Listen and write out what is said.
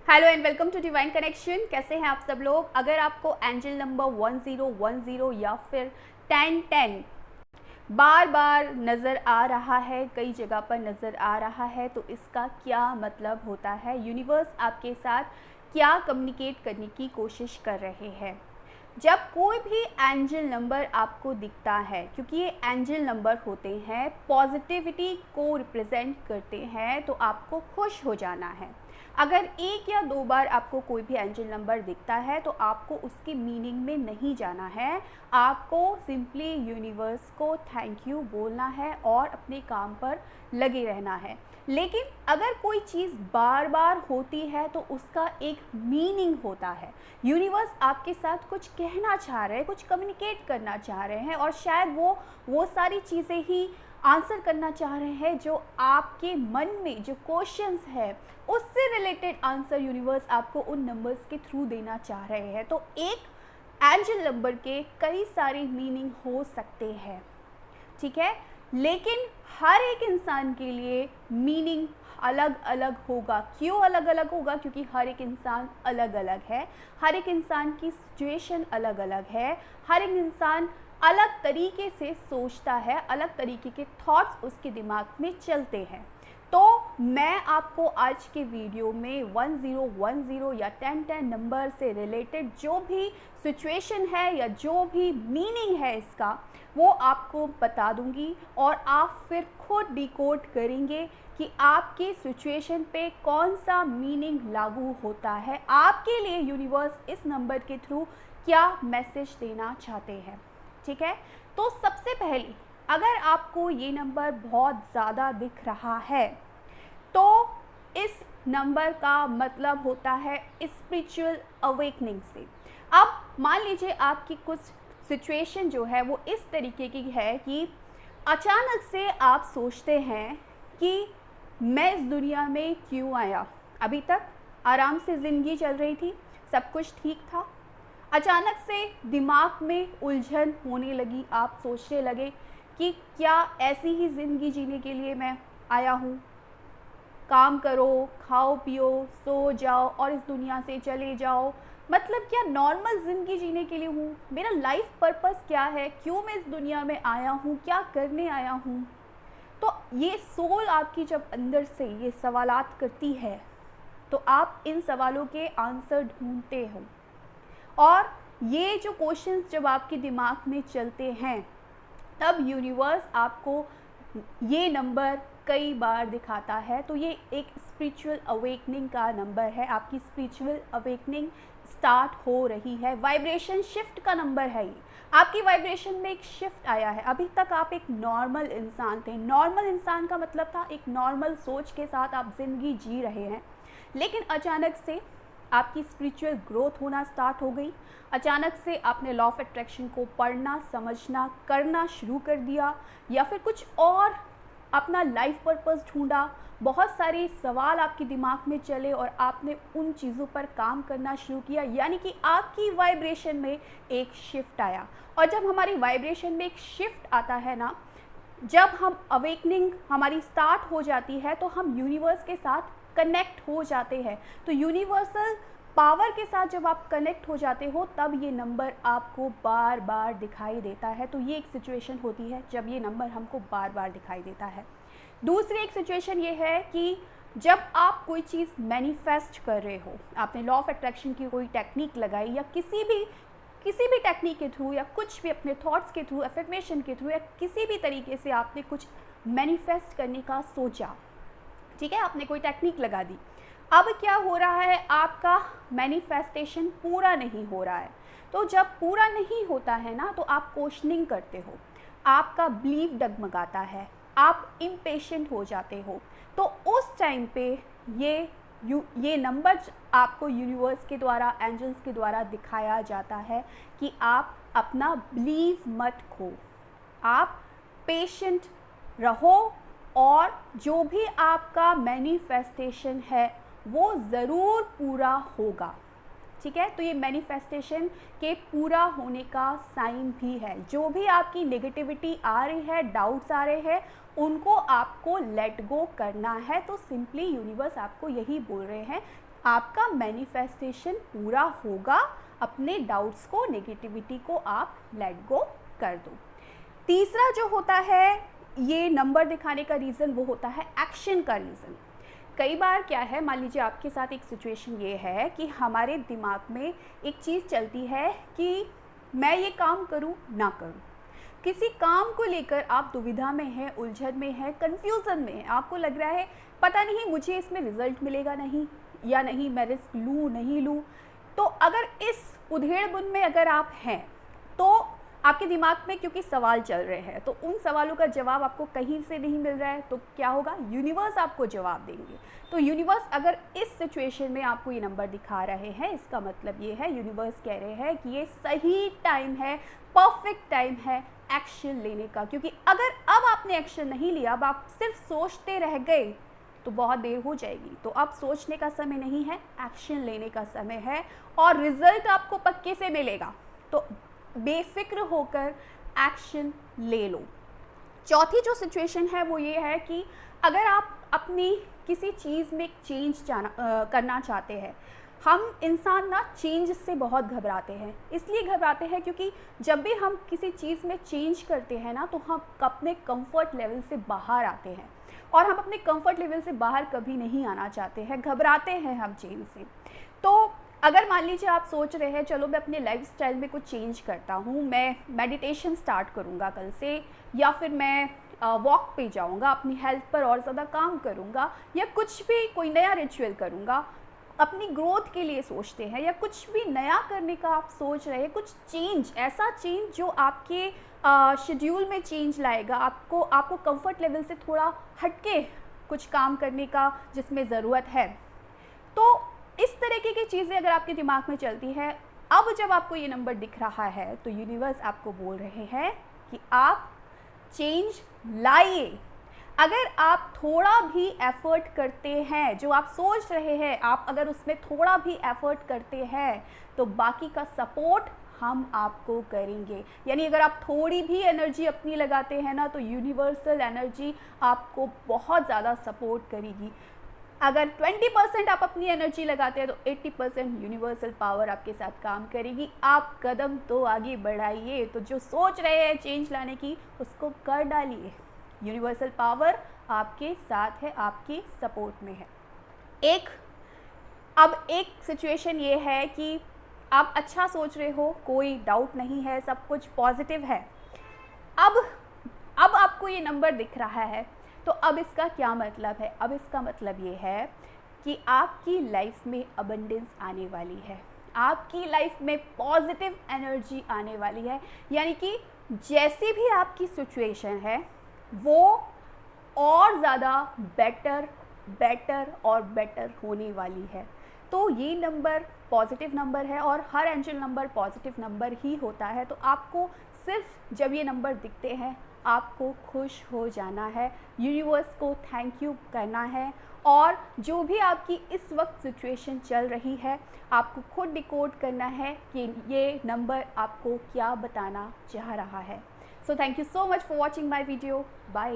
Hello and welcome to divine connection. कैसे हैं आप सब लोग? अगर आपको एंजल नंबर 1010 या फिर 1010 बार बार नज़र आ रहा है, कई जगह पर नज़र आ रहा है, तो इसका क्या मतलब होता है? यूनिवर्स आपके साथ क्या कम्युनिकेट करने की कोशिश कर रहे हैं? जब कोई भी एंजल नंबर आपको दिखता है, क्योंकि ये एंजल नंबर होते हैं, पॉजिटिविटी को रिप्रेजेंट करते हैं, तो आपको खुश हो जाना है। अगर एक या दो बार आपको कोई भी एंजल नंबर दिखता है तो आपको उसकी मीनिंग में नहीं जाना है, आपको सिंपली यूनिवर्स को थैंक यू बोलना है और अपने काम पर लगे रहना है। लेकिन अगर कोई चीज़ बार बार होती है तो उसका एक मीनिंग होता है। यूनिवर्स आपके साथ कुछ कहना चाह रहे हैं, कुछ कम्युनिकेट करना चाह रहे हैं, और शायद वो सारी चीज़ें ही आंसर करना चाह रहे हैं जो आपके मन में जो क्वेश्चंस है उससे रिलेटेड आंसर यूनिवर्स आपको उन नंबर्स के थ्रू देना चाह रहे हैं। तो एक एंजल नंबर के कई सारे मीनिंग हो सकते हैं, ठीक है, लेकिन हर एक इंसान के लिए मीनिंग अलग अलग होगा। क्यों अलग अलग होगा? क्योंकि हर एक इंसान अलग अलग है, हर एक इंसान की सिचुएशन अलग अलग है, हर एक इंसान अलग तरीके से सोचता है, अलग तरीके के थॉट्स उसके दिमाग में चलते हैं। तो मैं आपको आज के वीडियो में 1010 या 1010 नंबर से रिलेटेड जो भी सिचुएशन है या जो भी मीनिंग है इसका, वो आपको बता दूंगी, और आप फिर खुद डिकोड करेंगे कि आपकी सिचुएशन पे कौन सा मीनिंग लागू होता है, आपके लिए यूनिवर्स इस नंबर के थ्रू क्या मैसेज देना चाहते हैं। ठीक है, तो सबसे पहले अगर आपको ये नंबर बहुत ज़्यादा दिख रहा है तो इस नंबर का मतलब होता है स्पिरिचुअल अवेकनिंग से। अब मान लीजिए आपकी कुछ सिचुएशन जो है वो इस तरीके की है कि अचानक से आप सोचते हैं कि मैं इस दुनिया में क्यों आया। अभी तक आराम से ज़िंदगी चल रही थी, सब कुछ ठीक था, अचानक से दिमाग में उलझन होने लगी, आप सोचने लगे कि क्या ऐसी ही ज़िंदगी जीने के लिए मैं आया हूँ? काम करो, खाओ पियो, सो जाओ और इस दुनिया से चले जाओ, मतलब क्या नॉर्मल ज़िंदगी जीने के लिए हूँ? मेरा लाइफ पर्पस क्या है? क्यों मैं इस दुनिया में आया हूँ? क्या करने आया हूँ? तो ये सोल आपकी जब अंदर से ये सवालात करती है तो आप इन सवालों के आंसर ढूंढते हो, और ये जो क्वेश्चंस जब आपके दिमाग में चलते हैं तब यूनिवर्स आपको ये नंबर कई बार दिखाता है। तो ये एक स्पिरिचुअल अवेकनिंग का नंबर है, आपकी स्पिरिचुअल अवेकनिंग स्टार्ट हो रही है, वाइब्रेशन शिफ्ट का नंबर है ये। आपकी वाइब्रेशन में एक शिफ्ट आया है। अभी तक आप एक नॉर्मल इंसान थे, नॉर्मल इंसान का मतलब था एक नॉर्मल सोच के साथ आप ज़िंदगी जी रहे हैं, लेकिन अचानक से आपकी स्पिरिचुअल ग्रोथ होना स्टार्ट हो गई। अचानक से आपने लॉ ऑफ अट्रैक्शन को पढ़ना, समझना, करना शुरू कर दिया, या फिर कुछ और अपना लाइफ पर्पस ढूंढा। बहुत सारे सवाल आपके दिमाग में चले और आपने उन चीज़ों पर काम करना शुरू किया, यानी कि आपकी वाइब्रेशन में एक शिफ्ट आया। और जब हमारी वाइब्रेशन में एक शिफ्ट आता है ना, जब हम अवेकनिंग हमारी स्टार्ट हो जाती है तो हम यूनिवर्स के साथ कनेक्ट हो जाते हैं। तो यूनिवर्सल पावर के साथ जब आप कनेक्ट हो जाते हो तब ये नंबर आपको बार बार दिखाई देता है। तो ये एक सिचुएशन होती है जब ये नंबर हमको बार बार दिखाई देता है। दूसरी एक सिचुएशन ये है कि जब आप कोई चीज़ मैनिफेस्ट कर रहे हो, आपने लॉ ऑफ अट्रैक्शन की कोई टेक्निक लगाई, या किसी भी टेक्निक के थ्रू, या कुछ भी अपने थॉट्स के थ्रू, एफर्मेशन के थ्रू, या किसी भी तरीके से आपने कुछ मैनिफेस्ट करने का सोचा, ठीक है, आपने कोई टेक्निक लगा दी। अब क्या हो रहा है, आपका मैनिफेस्टेशन पूरा नहीं हो रहा है। तो जब पूरा नहीं होता है ना, तो आप क्वेश्चनिंग करते हो, आपका बिलीव डगमगाता है, आप इम्पेशेंट हो जाते हो। तो उस टाइम पे ये नंबर आपको यूनिवर्स के द्वारा, एंजल्स के द्वारा दिखाया जाता है कि आप अपना बिलीव मत खो, आप पेशेंट रहो, और जो भी आपका मैनिफेस्टेशन है वो ज़रूर पूरा होगा। ठीक है, तो ये मैनिफेस्टेशन के पूरा होने का साइन भी है। जो भी आपकी नेगेटिविटी आ रही है, डाउट्स आ रहे हैं, उनको आपको लेट गो करना है। तो सिंपली यूनिवर्स आपको यही बोल रहे हैं आपका मैनिफेस्टेशन पूरा होगा। अपने डाउट्स को, नेगेटिविटी को आप लेट गो कर दो। तीसरा जो होता है ये नंबर दिखाने का रीज़न, वो होता है एक्शन का रीज़न। कई बार क्या है, मान लीजिए आपके साथ एक सिचुएशन ये है कि हमारे दिमाग में एक चीज़ चलती है कि मैं ये काम करूं ना करूं। किसी काम को लेकर आप दुविधा में हैं, उलझन में हैं, कन्फ्यूज़न में हैं। आपको लग रहा है पता नहीं मुझे इसमें रिज़ल्ट मिलेगा नहीं या नहीं, मैं रिस्क लूँ नहीं लूँ। तो अगर इस उधेड़-बुन में अगर आप हैं तो आपके दिमाग में क्योंकि सवाल चल रहे हैं, तो उन सवालों का जवाब आपको कहीं से नहीं मिल रहा है, तो क्या होगा, यूनिवर्स आपको जवाब देंगे। तो यूनिवर्स अगर इस सिचुएशन में आपको ये नंबर दिखा रहे हैं, इसका मतलब ये है यूनिवर्स कह रहे हैं कि ये सही टाइम है, परफेक्ट टाइम है एक्शन लेने का। क्योंकि अगर अब आपने एक्शन नहीं लिया, अब आप सिर्फ सोचते रह गए तो बहुत देर हो जाएगी। तो अब सोचने का समय नहीं है, एक्शन लेने का समय है और रिजल्ट आपको पक्के से मिलेगा। तो बेफिक्र होकर एक्शन ले लो। चौथी जो सिचुएशन है वो ये है कि अगर आप अपनी किसी चीज़ में चेंज करना चाहते हैं। हम इंसान ना चेंज से बहुत घबराते हैं। इसलिए घबराते हैं क्योंकि जब भी हम किसी चीज़ में चेंज करते हैं ना, तो हम अपने कंफर्ट लेवल से बाहर आते हैं और हम अपने कंफर्ट लेवल से बाहर कभी नहीं आना चाहते हैं, घबराते हैं हम चेंज से। तो अगर मान लीजिए आप सोच रहे हैं चलो मैं अपने लाइफस्टाइल में कुछ चेंज करता हूँ, मैं मेडिटेशन स्टार्ट करूँगा कल से, या फिर मैं वॉक पे जाऊँगा, अपनी हेल्थ पर और ज़्यादा काम करूँगा, या कुछ भी कोई नया रिचुअल करूँगा, अपनी ग्रोथ के लिए सोचते हैं, या कुछ भी नया करने का आप सोच रहे हैं, कुछ चेंज, ऐसा चेंज जो आपके शेड्यूल में चेंज लाएगा, आपको कंफर्ट लेवल से थोड़ा हटके कुछ काम करने का जिसमें ज़रूरत है। तो इस तरीके की चीज़ें अगर आपके दिमाग में चलती है, अब जब आपको ये नंबर दिख रहा है तो यूनिवर्स आपको बोल रहे हैं कि आप चेंज लाइए। अगर आप थोड़ा भी एफर्ट करते हैं, जो आप सोच रहे हैं, आप अगर उसमें थोड़ा भी एफर्ट करते हैं तो बाकी का सपोर्ट हम आपको करेंगे। यानी अगर आप थोड़ी भी एनर्जी अपनी लगाते हैं ना, तो यूनिवर्सल एनर्जी आपको बहुत ज़्यादा सपोर्ट करेगी। अगर 20% आप अपनी एनर्जी लगाते हैं तो 80% यूनिवर्सल पावर आपके साथ काम करेगी। आप कदम तो आगे बढ़ाइए। तो जो सोच रहे हैं चेंज लाने की, उसको कर डालिए। यूनिवर्सल पावर आपके साथ है, आपके सपोर्ट में है। अब एक सिचुएशन ये है कि आप अच्छा सोच रहे हो, कोई डाउट नहीं है, सब कुछ पॉजिटिव है। अब आपको ये नंबर दिख रहा है, तो अब इसका क्या मतलब है? अब इसका मतलब ये है कि आपकी लाइफ में अबंडेंस आने वाली है, आपकी लाइफ में पॉजिटिव एनर्जी आने वाली है। यानी कि जैसी भी आपकी सिचुएशन है वो और ज़्यादा बेटर और बेटर होने वाली है। तो ये नंबर पॉजिटिव नंबर है और हर एंजल नंबर पॉजिटिव नंबर ही होता है। तो आपको सिर्फ जब ये नंबर दिखते हैं आपको खुश हो जाना है, यूनिवर्स को थैंक यू करना है, और जो भी आपकी इस वक्त सिचुएशन चल रही है आपको खुद डिकोड करना है कि ये नंबर आपको क्या बताना चाह रहा है। So thank you so much for watching my video. Bye.